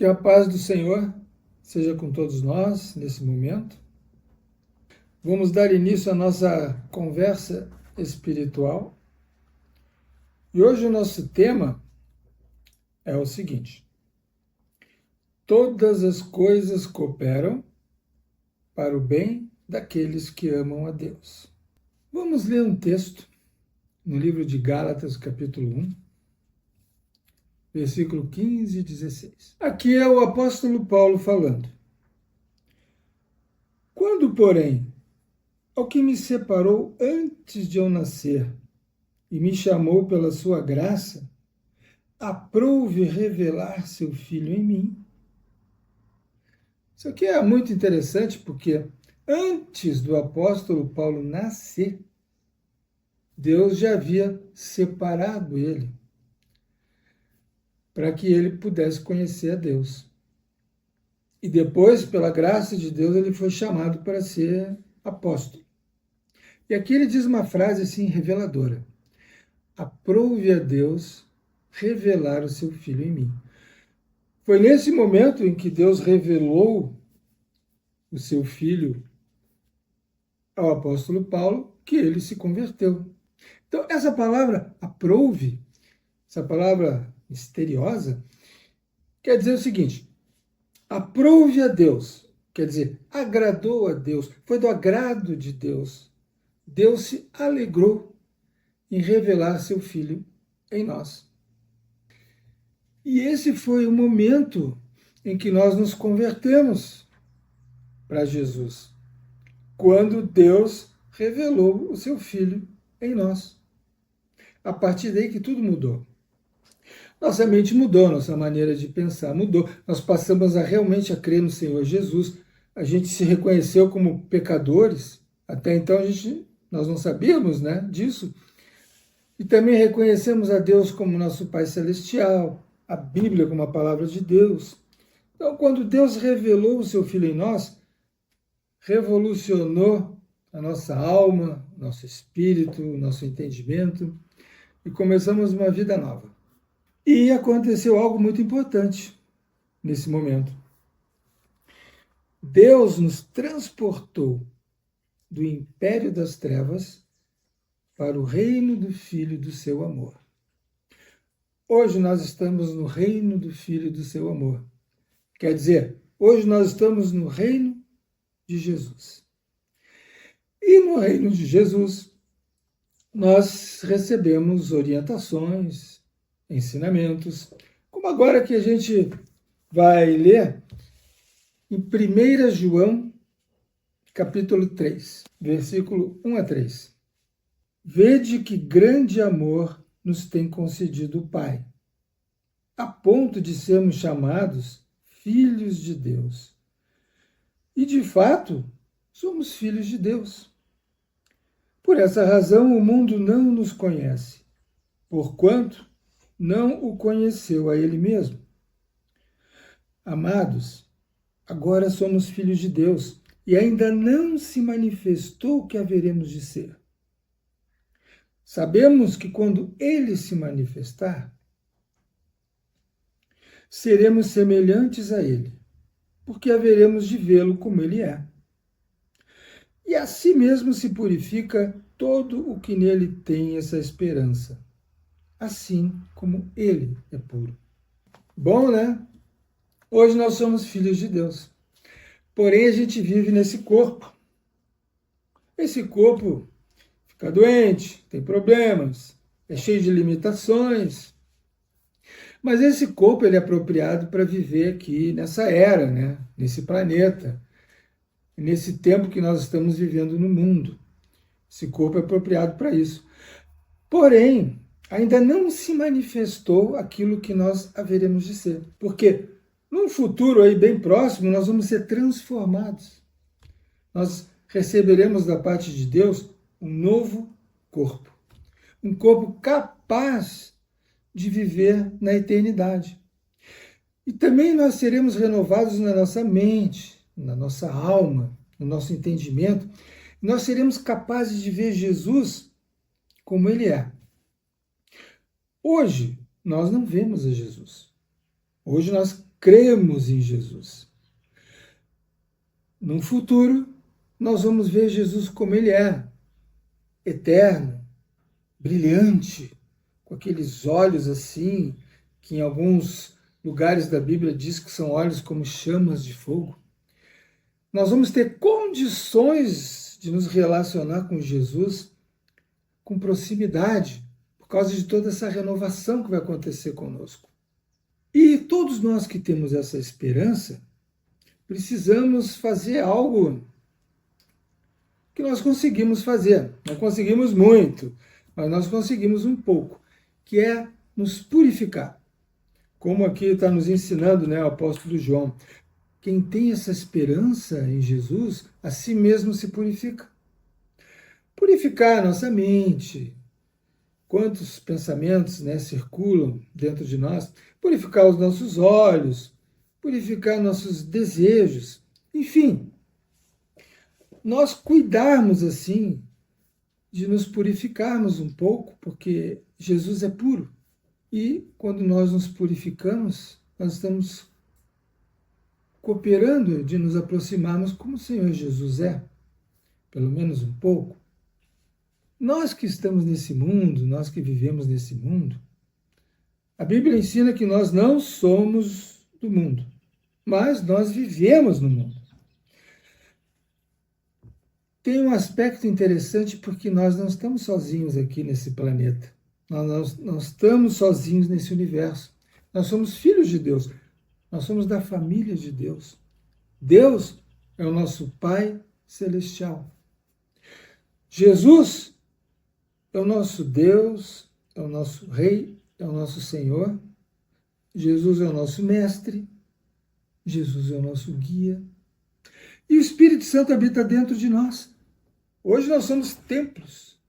Que a paz do Senhor seja com todos nós nesse momento. Vamos dar início à nossa conversa espiritual. E hoje o nosso tema é o seguinte: todas as coisas cooperam para o bem daqueles que amam a Deus. Vamos ler um texto no livro de Gálatas, capítulo 1, versículo 15 e 16. Aqui é o apóstolo Paulo falando. Quando, porém, ao que me separou antes de eu nascer e me chamou pela sua graça, aprouve revelar seu Filho em mim. Isso aqui é muito interessante porque antes do apóstolo Paulo nascer, Deus já havia separado ele para que ele pudesse conhecer a Deus. E depois, pela graça de Deus, ele foi chamado para ser apóstolo. E aqui ele diz uma frase assim reveladora: aprouve a Deus revelar o seu Filho em mim. Foi nesse momento em que Deus revelou o seu Filho ao apóstolo Paulo que ele se converteu. Então, essa palavra aprouve, essa palavra misteriosa, quer dizer o seguinte: aprouve a Deus, quer dizer, agradou a Deus, foi do agrado de Deus. Deus se alegrou em revelar seu Filho em nós. E esse foi o momento em que nós nos convertemos para Jesus, quando Deus revelou o seu Filho em nós. A partir daí que tudo mudou. Nossa mente mudou, nossa maneira de pensar mudou. Nós passamos a realmente crer no Senhor Jesus. A gente se reconheceu como pecadores. Até então nós não sabíamos, né, disso. E também reconhecemos a Deus como nosso Pai Celestial, a Bíblia como a palavra de Deus. Então, quando Deus revelou o seu Filho em nós, revolucionou a nossa alma, nosso espírito, nosso entendimento, e começamos uma vida nova. E aconteceu algo muito importante nesse momento. Deus nos transportou do império das trevas para o reino do Filho do seu amor. Hoje nós estamos no reino do Filho do seu amor. Quer dizer, hoje nós estamos no reino de Jesus. E no reino de Jesus, nós recebemos orientações, ensinamentos, como agora que a gente vai ler em 1 João, capítulo 3, versículo 1 a 3. Vede que grande amor nos tem concedido o Pai, a ponto de sermos chamados filhos de Deus. E, de fato, somos filhos de Deus. Por essa razão, o mundo não nos conhece, porquanto não o conheceu a Ele mesmo. Amados, agora somos filhos de Deus e ainda não se manifestou o que haveremos de ser. Sabemos que quando Ele se manifestar, seremos semelhantes a Ele, porque haveremos de vê-lo como Ele é. E assim mesmo se purifica todo o que nele tem essa esperança, assim como Ele é puro. Bom, né? Hoje nós somos filhos de Deus, porém a gente vive nesse corpo. Esse corpo fica doente, tem problemas, é cheio de limitações. Mas esse corpo ele é apropriado para viver aqui nessa era, né? Nesse planeta, nesse tempo que nós estamos vivendo no mundo. Esse corpo é apropriado para isso. Porém, ainda não se manifestou aquilo que nós haveremos de ser. Porque num futuro aí bem próximo, nós vamos ser transformados. Nós receberemos da parte de Deus um novo corpo. Um corpo capaz de viver na eternidade. E também nós seremos renovados na nossa mente, na nossa alma, no nosso entendimento. Nós seremos capazes de ver Jesus como Ele é. Hoje, nós não vemos a Jesus. Hoje nós cremos em Jesus. No futuro, nós vamos ver Jesus como ele é, eterno, brilhante, com aqueles olhos assim, que em alguns lugares da Bíblia diz que são olhos como chamas de fogo. Nós vamos ter condições de nos relacionar com Jesus com proximidade, por causa de toda essa renovação que vai acontecer conosco. E todos nós que temos essa esperança, precisamos fazer algo que nós conseguimos fazer. Não conseguimos muito, mas nós conseguimos um pouco, que é nos purificar. Como aqui está nos ensinando, né, o apóstolo João. Quem tem essa esperança em Jesus, a si mesmo se purifica. Purificar a nossa mente, quantos pensamentos, né, circulam dentro de nós, purificar os nossos olhos, purificar nossos desejos, enfim, nós cuidarmos assim de nos purificarmos um pouco, porque Jesus é puro. E quando nós nos purificamos, nós estamos cooperando de nos aproximarmos como o Senhor Jesus é, pelo menos um pouco. Nós que estamos nesse mundo, nós que vivemos nesse mundo, a Bíblia ensina que nós não somos do mundo, mas nós vivemos no mundo. Tem um aspecto interessante porque nós não estamos sozinhos aqui nesse planeta. Nós não estamos sozinhos nesse universo. Nós somos filhos de Deus. Nós somos da família de Deus. Deus é o nosso Pai Celestial. Jesus é o nosso Deus, é o nosso Rei, é o nosso Senhor. Jesus é o nosso Mestre. Jesus é o nosso guia. E o Espírito Santo habita dentro de nós. Hoje nós somos templos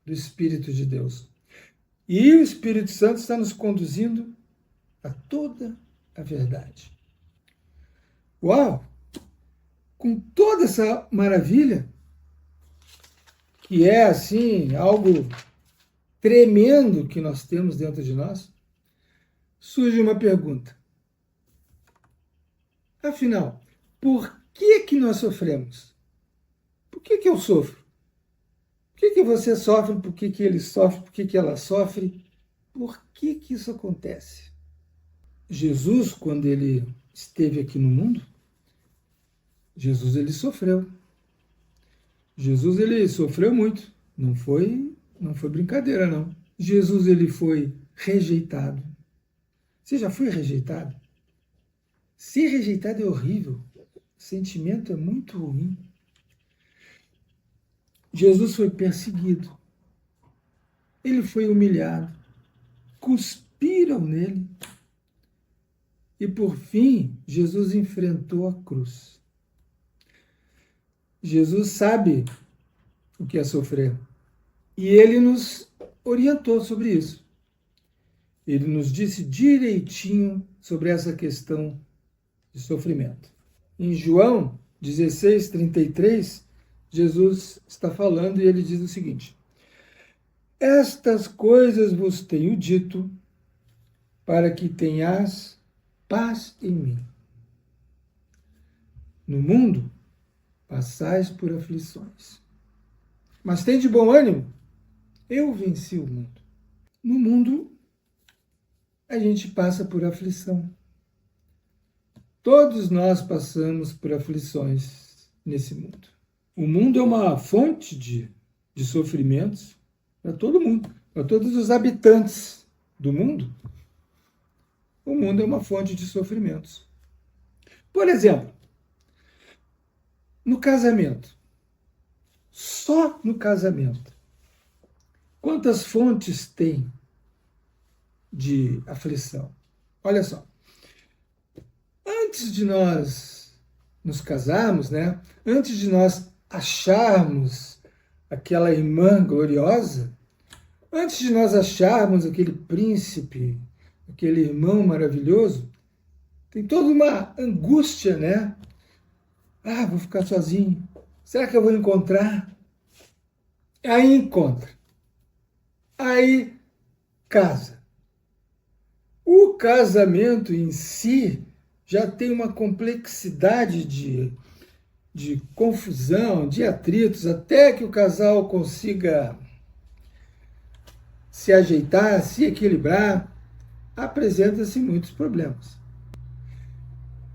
do Espírito de Deus. E o Espírito Santo está nos conduzindo a toda a verdade. Uau! Com toda essa maravilha, que é assim, algo tremendo que nós temos dentro de nós, surge uma pergunta. Afinal, por que nós sofremos? Por que eu sofro? Por que você sofre? Por que ele sofre? Por que ela sofre? Por que isso acontece? Jesus, quando ele esteve aqui no mundo, Jesus ele sofreu. Jesus ele sofreu muito. Não foi brincadeira, não. Jesus ele foi rejeitado. Você já foi rejeitado? Ser rejeitado é horrível. O sentimento é muito ruim. Jesus foi perseguido. Ele foi humilhado. Cuspiram nele. E por fim, Jesus enfrentou a cruz. Jesus sabe o que é sofrer. E ele nos orientou sobre isso. Ele nos disse direitinho sobre essa questão de sofrimento. Em João 16:33, Jesus está falando e ele diz o seguinte: estas coisas vos tenho dito, para que tenhas paz em mim. No mundo, passais por aflições. Mas tem de bom ânimo, eu venci o mundo. No mundo, a gente passa por aflição. Todos nós passamos por aflições nesse mundo. O mundo é uma fonte de sofrimentos para todo mundo, para todos os habitantes do mundo. O mundo é uma fonte de sofrimentos. Por exemplo, no casamento. Só no casamento. Quantas fontes tem de aflição? Olha só. Antes de nós nos casarmos, né? Antes de nós acharmos aquela irmã gloriosa, antes de nós acharmos aquele príncipe, aquele irmão maravilhoso, tem toda uma angústia, né? Ah, vou ficar sozinho. Será que eu vou encontrar? Aí encontra. Aí casa. O casamento em si já tem uma complexidade de confusão, de atritos, até que o casal consiga se ajeitar, se equilibrar, apresenta-se muitos problemas.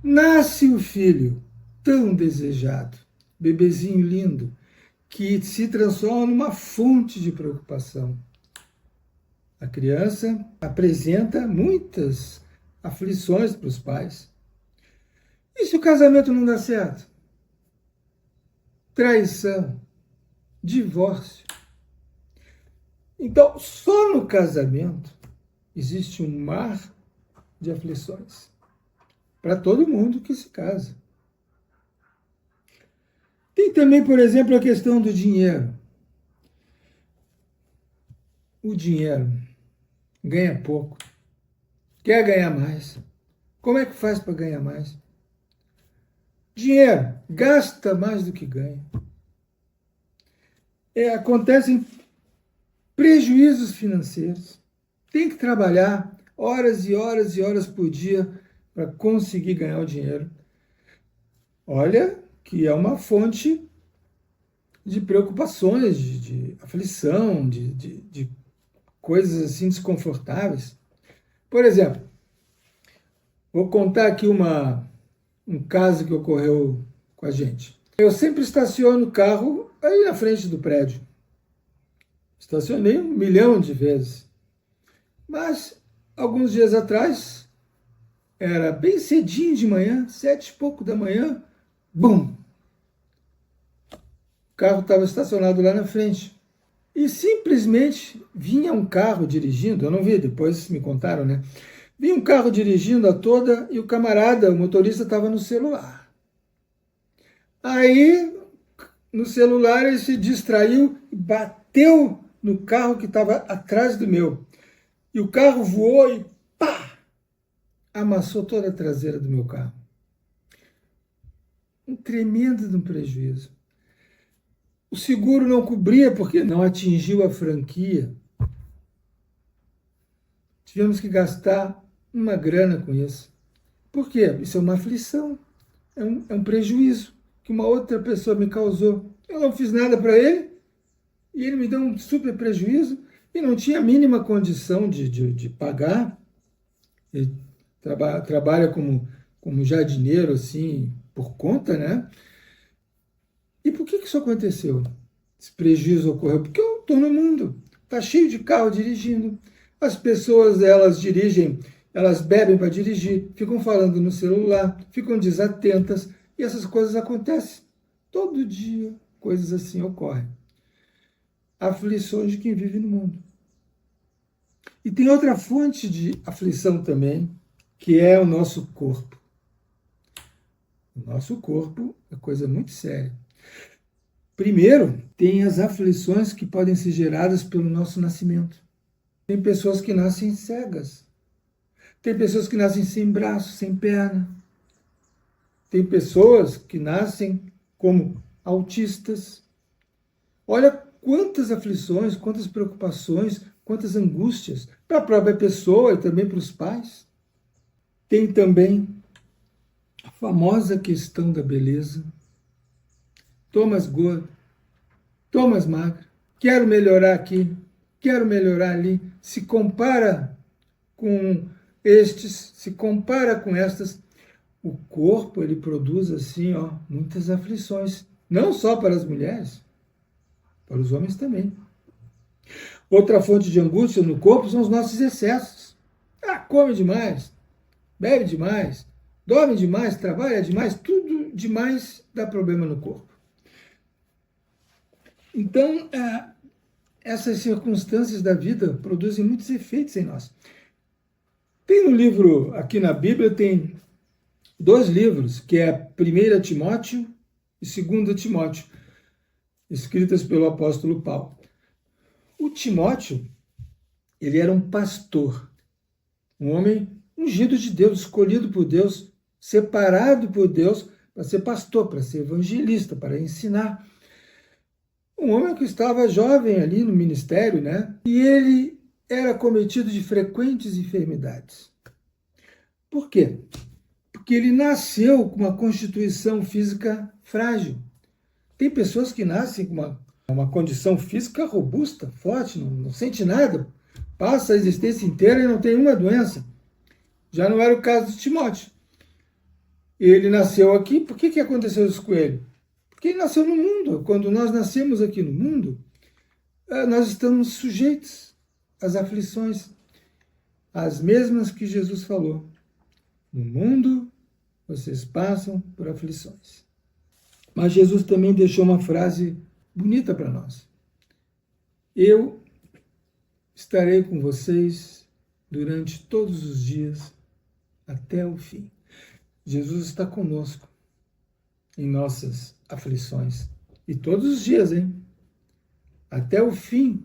Nasce o filho tão desejado, bebezinho lindo, que se transforma numa fonte de preocupação. A criança apresenta muitas aflições para os pais. E se o casamento não dá certo? Traição, divórcio. Então, só no casamento existe um mar de aflições para todo mundo que se casa. Tem também, por exemplo, a questão do dinheiro. O dinheiro ganha pouco, quer ganhar mais. Como é que faz para ganhar mais? Dinheiro, gasta mais do que ganha. Acontecem prejuízos financeiros. Tem que trabalhar horas e horas e horas por dia para conseguir ganhar o dinheiro. Olha que é uma fonte de preocupações, de aflição, de coisas assim desconfortáveis. Por exemplo, vou contar aqui um caso que ocorreu com a gente. Eu sempre estaciono o carro aí na frente do prédio. Estacionei 1 milhão de vezes. Mas, alguns dias atrás, era bem cedinho de manhã, 7h pouco da manhã, bum! O carro estava estacionado lá na frente. E simplesmente vinha um carro dirigindo, eu não vi, depois me contaram, né? Vinha um carro dirigindo a toda e o camarada, o motorista, estava no celular. Aí, no celular, ele se distraiu e bateu no carro que estava atrás do meu. E o carro voou e pá! Amassou toda a traseira do meu carro. Um tremendo prejuízo. O seguro não cobria porque não atingiu a franquia. Tivemos que gastar uma grana com isso. Por quê? Isso é uma aflição, é um prejuízo que uma outra pessoa me causou. Eu não fiz nada para ele e ele me deu um super prejuízo e não tinha a mínima condição de pagar. Ele trabalha como jardineiro, assim, por conta, né? E por que isso aconteceu? Esse prejuízo ocorreu porque eu estou no mundo, está cheio de carro dirigindo. As pessoas, elas dirigem, elas bebem para dirigir, ficam falando no celular, ficam desatentas, e essas coisas acontecem todo dia. Coisas assim ocorrem. Aflições de quem vive no mundo. E tem outra fonte de aflição também, que é o nosso corpo. O nosso corpo é coisa muito séria. Primeiro, tem as aflições que podem ser geradas pelo nosso nascimento. Tem pessoas que nascem cegas. Tem pessoas que nascem sem braço, sem perna. Tem pessoas que nascem como autistas. Olha quantas aflições, quantas preocupações, quantas angústias para a própria pessoa e também para os pais. Tem também a famosa questão da beleza. Tô mais gordo, tô mais magro, quero melhorar aqui, quero melhorar ali. Se compara com estes, se compara com estas. O corpo, ele produz assim, muitas aflições, não só para as mulheres, para os homens também. Outra fonte de angústia no corpo são os nossos excessos. Come demais, bebe demais, dorme demais, trabalha demais, tudo demais dá problema no corpo. Então, essas circunstâncias da vida produzem muitos efeitos em nós. Tem um livro, aqui na Bíblia, tem 2 livros, que é 1 Timóteo e 2 Timóteo, escritas pelo apóstolo Paulo. O Timóteo, ele era um pastor, um homem ungido de Deus, escolhido por Deus, separado por Deus para ser pastor, para ser evangelista, para ensinar. Um homem que estava jovem ali no ministério, né? E ele era cometido de frequentes enfermidades. Por quê? Porque porque ele nasceu com uma constituição física frágil. Tem pessoas que nascem com uma condição física robusta, forte, não sente nada, passa a existência inteira e não tem uma doença. Já não era o caso de Timóteo. Ele nasceu aqui, por que aconteceu isso com ele? Porque ele nasceu no mundo. Quando nós nascemos aqui no mundo, nós estamos sujeitos às aflições, as mesmas que Jesus falou. No mundo, vocês passam por aflições. Mas Jesus também deixou uma frase bonita para nós. Eu estarei com vocês durante todos os dias, até o fim. Jesus está conosco em nossas aflições. E todos os dias, hein? Até o fim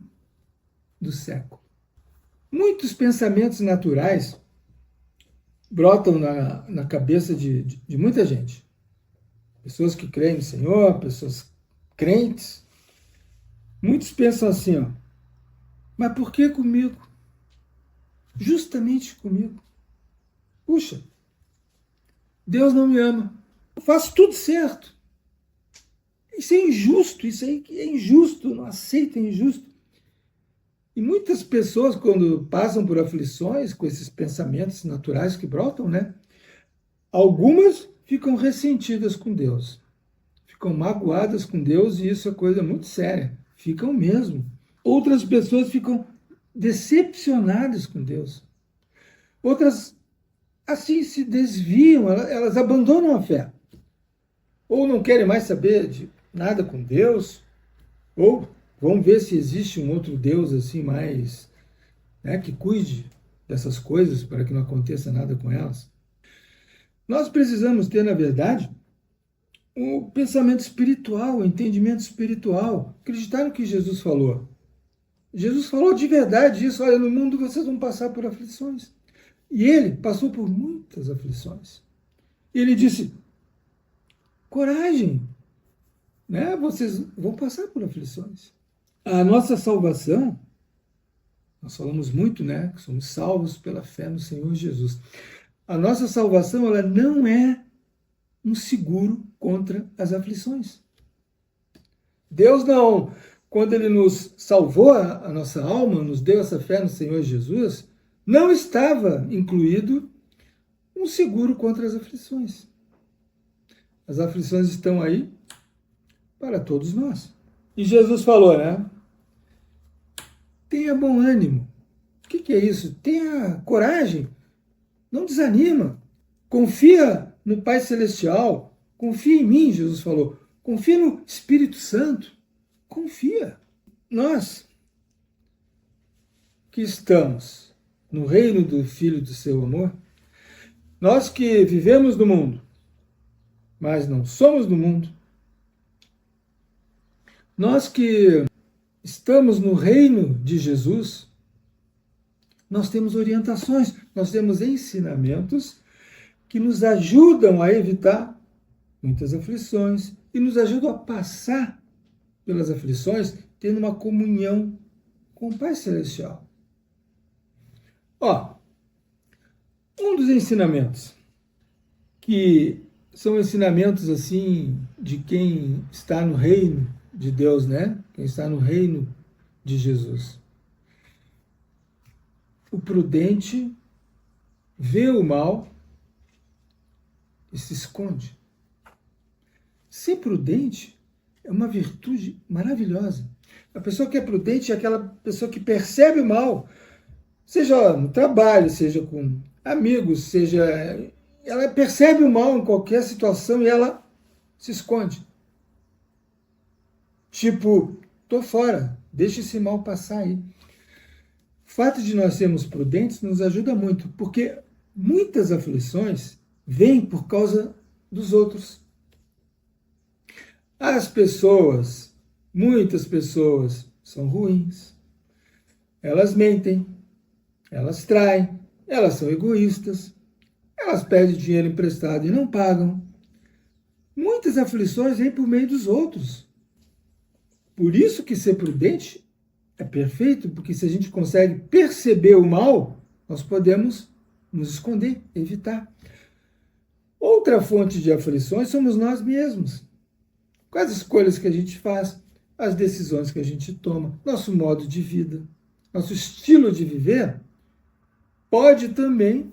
do século. Muitos pensamentos naturais brotam na cabeça de muita gente. Pessoas que creem no Senhor, pessoas crentes. Muitos pensam assim, ó, mas por que comigo? Justamente comigo. Puxa, Deus não me ama. Eu faço tudo certo. Isso é injusto, isso aí é injusto, não aceito, é injusto. E muitas pessoas, quando passam por aflições com esses pensamentos naturais que brotam, né? Algumas ficam ressentidas com Deus, ficam magoadas com Deus, e isso é coisa muito séria. Ficam mesmo. Outras pessoas ficam decepcionadas com Deus. Outras, assim, se desviam, elas abandonam a fé. Ou não querem mais saber de nada com Deus, ou vão ver se existe um outro Deus assim mais, né, que cuide dessas coisas para que não aconteça nada com elas. Nós precisamos ter, na verdade, um pensamento espiritual, um entendimento espiritual, acreditar no que Jesus falou. Jesus falou de verdade isso, olha, no mundo vocês vão passar por aflições. E ele passou por muitas aflições. E ele disse, coragem, né? Vocês vão passar por aflições. A nossa salvação, nós falamos muito, né, que somos salvos pela fé no Senhor Jesus. A nossa salvação, ela não é um seguro contra as aflições. Deus não, quando ele nos salvou a nossa alma, nos deu essa fé no Senhor Jesus, não estava incluído um seguro contra as aflições. As aflições estão aí para todos nós. E Jesus falou, né? Tenha bom ânimo. O que é isso? Tenha coragem. Não desanima. Confia no Pai Celestial. Confia em mim, Jesus falou. Confia no Espírito Santo. Confia. Nós que estamos no reino do Filho do seu amor, nós que vivemos no mundo, mas não somos do mundo, nós que estamos no reino de Jesus, nós temos orientações, nós temos ensinamentos que nos ajudam a evitar muitas aflições e nos ajudam a passar pelas aflições tendo uma comunhão com o Pai Celestial. Ó, um dos ensinamentos que são ensinamentos assim de quem está no reino de Deus, né? Quem está no reino de Jesus. O prudente vê o mal e se esconde. Ser prudente é uma virtude maravilhosa. A pessoa que é prudente é aquela pessoa que percebe o mal, seja no trabalho, seja com amigos, seja... Ela percebe o mal em qualquer situação e ela se esconde. Tipo, tô fora, deixa esse mal passar aí. O fato de nós sermos prudentes nos ajuda muito, porque muitas aflições vêm por causa dos outros. As pessoas, muitas pessoas, são ruins. Elas mentem, elas traem, elas são egoístas, elas pedem dinheiro emprestado e não pagam. Muitas aflições vêm por meio dos outros. Por isso que ser prudente é perfeito, porque se a gente consegue perceber o mal, nós podemos nos esconder, evitar. Outra fonte de aflições somos nós mesmos. Com as escolhas que a gente faz, as decisões que a gente toma, nosso modo de vida, nosso estilo de viver, pode também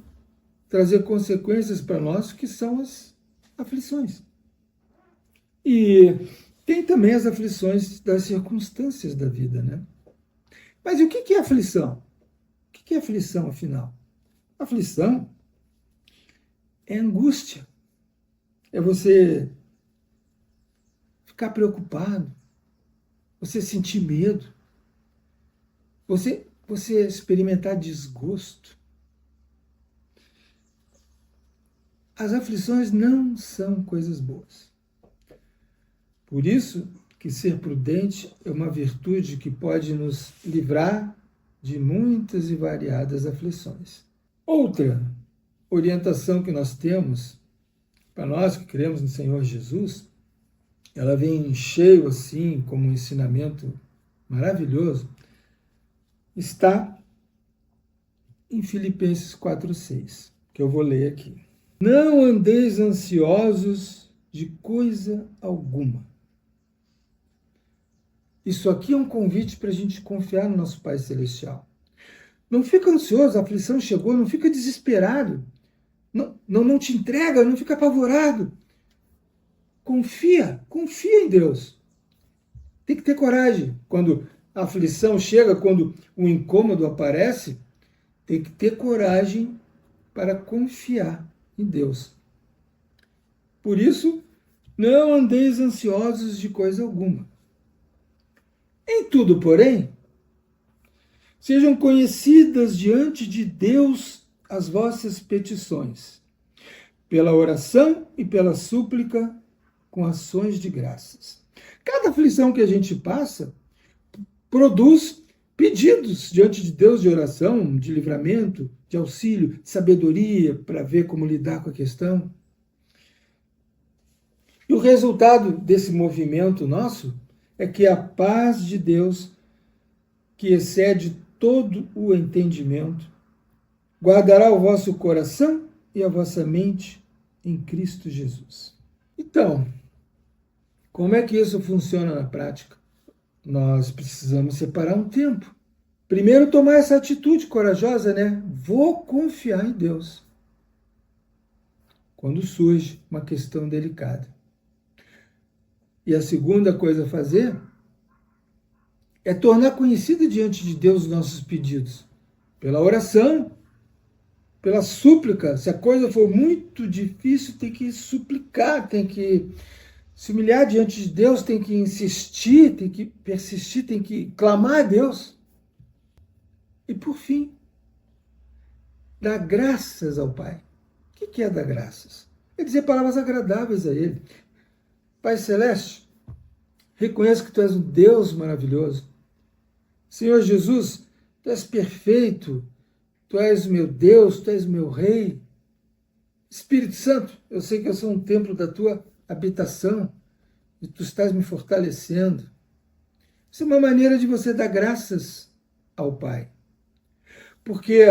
trazer consequências para nós, que são as aflições. E tem também as aflições das circunstâncias da vida, né? Mas e o que é aflição? O que é aflição, afinal? Aflição é angústia. É você ficar preocupado, você sentir medo, você experimentar desgosto. As aflições não são coisas boas. Por isso que ser prudente é uma virtude que pode nos livrar de muitas e variadas aflições. Outra orientação que nós temos, para nós que cremos no Senhor Jesus, ela vem cheio assim, como um ensinamento maravilhoso, está em Filipenses 4:6, que eu vou ler aqui. Não andeis ansiosos de coisa alguma. Isso aqui é um convite para a gente confiar no nosso Pai Celestial. Não fica ansioso, a aflição chegou, não fica desesperado. Não te entrega, não fica apavorado. Confia em Deus. Tem que ter coragem. Quando a aflição chega, quando o incômodo aparece, tem que ter coragem para confiar em Deus. Por isso, não andeis ansiosos de coisa alguma. Em tudo, porém, sejam conhecidas diante de Deus as vossas petições, pela oração e pela súplica, com ações de graças. Cada aflição que a gente passa produz pedidos diante de Deus de oração, de livramento, de auxílio, de sabedoria para ver como lidar com a questão. E o resultado desse movimento nosso é que a paz de Deus, que excede todo o entendimento, guardará o vosso coração e a vossa mente em Cristo Jesus. Então, como é que isso funciona na prática? Nós precisamos separar um tempo. Primeiro, tomar essa atitude corajosa, né? Vou confiar em Deus. Quando surge uma questão delicada. E a segunda coisa a fazer é tornar conhecido diante de Deus os nossos pedidos. Pela oração, pela súplica. Se a coisa for muito difícil, tem que suplicar, tem que se humilhar diante de Deus, tem que insistir, tem que persistir, tem que clamar a Deus. E por fim, dar graças ao Pai. O que é dar graças? É dizer palavras agradáveis a Ele. Pai Celeste, reconheço que Tu és um Deus maravilhoso. Senhor Jesus, Tu és perfeito, Tu és meu Deus, Tu és meu Rei. Espírito Santo, eu sei que eu sou um templo da Tua habitação e Tu estás me fortalecendo. Isso é uma maneira de você dar graças ao Pai. Porque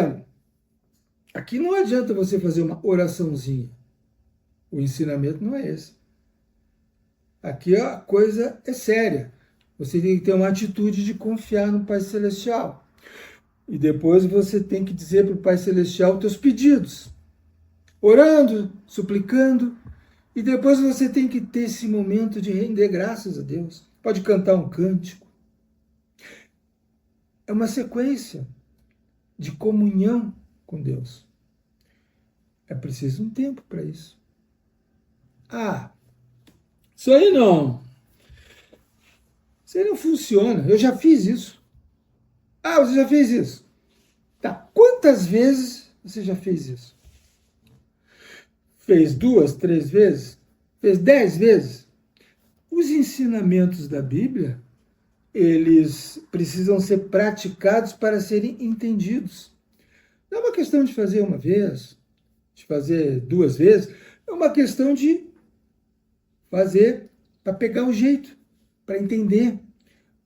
aqui não adianta você fazer uma oraçãozinha. O ensinamento não é esse. Aqui a coisa é séria. Você tem que ter uma atitude de confiar no Pai Celestial. E depois você tem que dizer para o Pai Celestial os teus pedidos. Orando, suplicando. E depois você tem que ter esse momento de render graças a Deus. Pode cantar um cântico. É uma sequência de comunhão com Deus. É preciso um tempo para isso. Isso aí não. Isso aí não funciona. Eu já fiz isso. Você já fez isso? Tá. Quantas vezes você já fez isso? Fez 2, 3 vezes? Fez 10 vezes? Os ensinamentos da Bíblia, eles precisam ser praticados para serem entendidos. Não é uma questão de fazer uma vez, de fazer 2 vezes, é uma questão de fazer para pegar o jeito, para entender.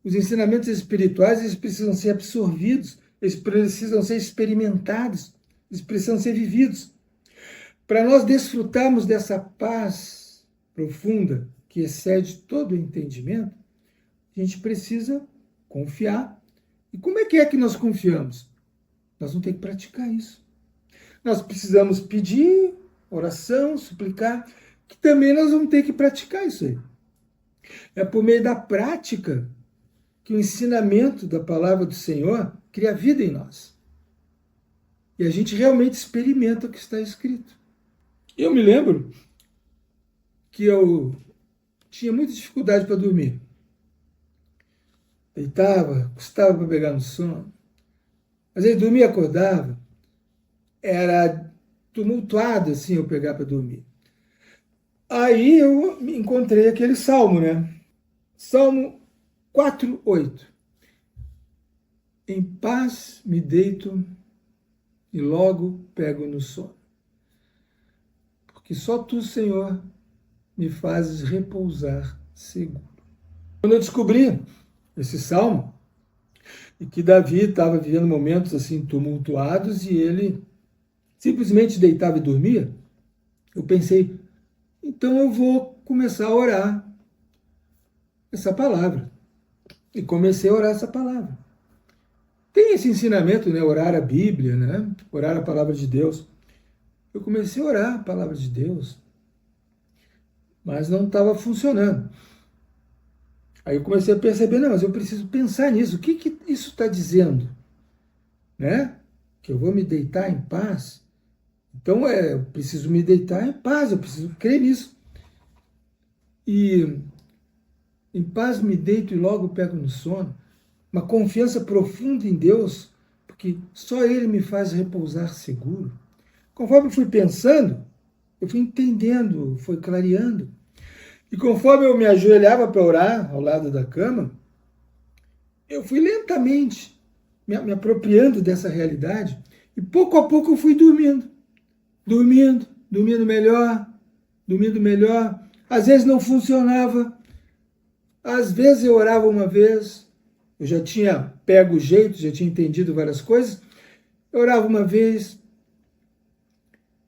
Os ensinamentos espirituais, eles precisam ser absorvidos, eles precisam ser experimentados, eles precisam ser vividos. Para nós desfrutarmos dessa paz profunda que excede todo o entendimento, a gente precisa confiar. E como é que nós confiamos? Nós vamos ter que praticar isso. Nós precisamos pedir, oração, suplicar, que também nós vamos ter que praticar isso aí. É por meio da prática que o ensinamento da palavra do Senhor cria vida em nós. E a gente realmente experimenta o que está escrito. Eu me lembro que eu tinha muita dificuldade para dormir. Deitava, custava para pegar no sono. Às vezes dormia e acordava. Era tumultuado assim eu pegar para dormir. Aí eu encontrei aquele salmo, né? Salmo 4:8. Em paz me deito e logo pego no sono. Porque só tu, Senhor, me fazes repousar seguro. Quando eu descobri esse salmo, e que Davi estava vivendo momentos assim tumultuados e ele simplesmente deitava e dormia, eu pensei, então eu vou começar a orar essa palavra. E comecei a orar essa palavra. Tem esse ensinamento, né? Orar a Bíblia, né? Orar a palavra de Deus. Eu comecei a orar a palavra de Deus, mas não estava funcionando. Aí eu comecei a perceber, não, mas eu preciso pensar nisso. O que isso está dizendo? Né? Que eu vou me deitar em paz? Então, eu preciso me deitar em paz, eu preciso crer nisso. E em paz me deito e logo pego no sono. Uma confiança profunda em Deus, porque só Ele me faz repousar seguro. Conforme eu fui pensando, eu fui entendendo, foi clareando. E conforme eu me ajoelhava para orar ao lado da cama, eu fui lentamente me apropriando dessa realidade e pouco a pouco eu fui dormindo melhor. Às vezes não funcionava, às vezes eu orava uma vez, eu já tinha pego o jeito, já tinha entendido várias coisas, eu orava uma vez,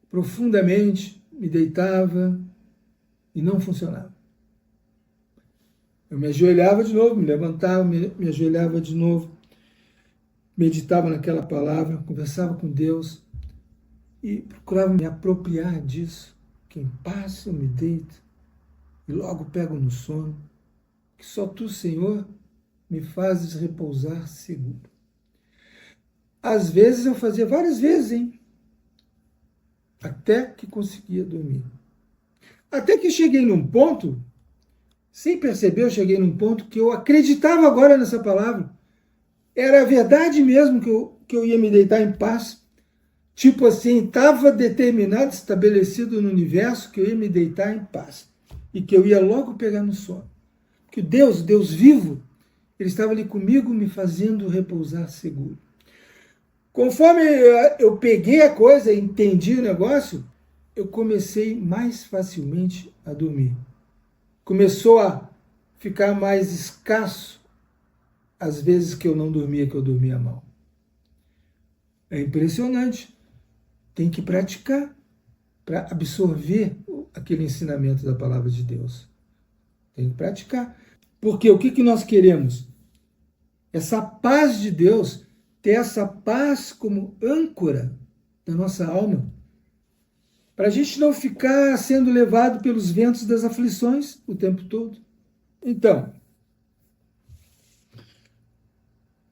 profundamente, me deitava e não funcionava. Eu me ajoelhava de novo, me levantava, me ajoelhava de novo, meditava naquela palavra, conversava com Deus e procurava me apropriar disso, que em paz eu me deito e logo pego no sono, que só tu, Senhor, me fazes repousar seguro. Às vezes eu fazia várias vezes, hein? Até que conseguia dormir. Até que cheguei num ponto, sem perceber, eu cheguei num ponto que eu acreditava agora nessa palavra. Era verdade mesmo que eu ia me deitar em paz. Tipo assim, estava determinado, estabelecido no universo que eu ia me deitar em paz. E que eu ia logo pegar no sono. Que Deus vivo, Ele estava ali comigo, me fazendo repousar seguro. Conforme eu peguei a coisa, entendi o negócio, eu comecei mais facilmente a dormir. Começou a ficar mais escasso as vezes que eu não dormia, que eu dormia mal. É impressionante. Tem que praticar para absorver aquele ensinamento da palavra de Deus. Tem que praticar. Porque o que nós queremos? Essa paz de Deus, ter essa paz como âncora da nossa alma, para a gente não ficar sendo levado pelos ventos das aflições o tempo todo. Então,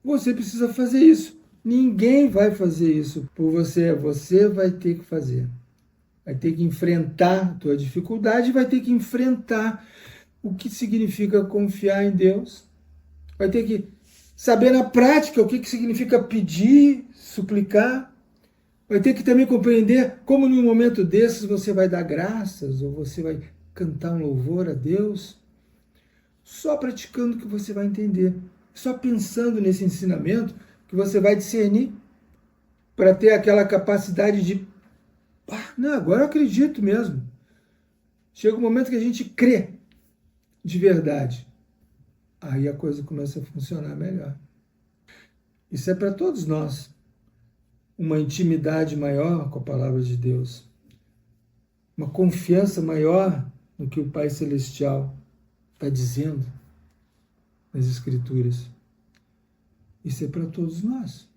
você precisa fazer isso. Ninguém vai fazer isso por você. Você vai ter que fazer. Vai ter que enfrentar a tua dificuldade, vai ter que enfrentar o que significa confiar em Deus. Vai ter que saber na prática o que significa pedir, suplicar. Vai ter que também compreender como num momento desses você vai dar graças ou você vai cantar um louvor a Deus. Só praticando que você vai entender. Só pensando nesse ensinamento que você vai discernir para ter aquela capacidade de não, agora eu acredito mesmo. Chega um momento que a gente crê de verdade. Aí a coisa começa a funcionar melhor. Isso é para todos nós. Uma intimidade maior com a palavra de Deus. uma confiança maior no que o Pai Celestial está dizendo nas Escrituras. Isso é para todos nós.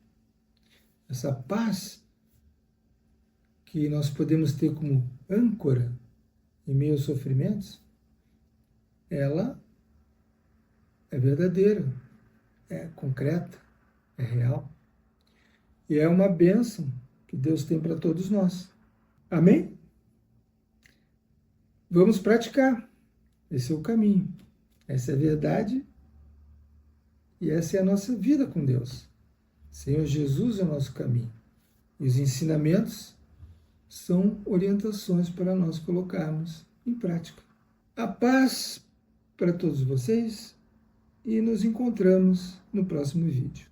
Essa paz que nós podemos ter como âncora em meio aos sofrimentos, ela é verdadeira, é concreta, é real. E é uma bênção que Deus tem para todos nós. Amém? Vamos praticar. Esse é o caminho. Essa é a verdade e essa é a nossa vida com Deus. Senhor Jesus é o nosso caminho. E os ensinamentos são orientações para nós colocarmos em prática. A paz para todos vocês e nos encontramos no próximo vídeo.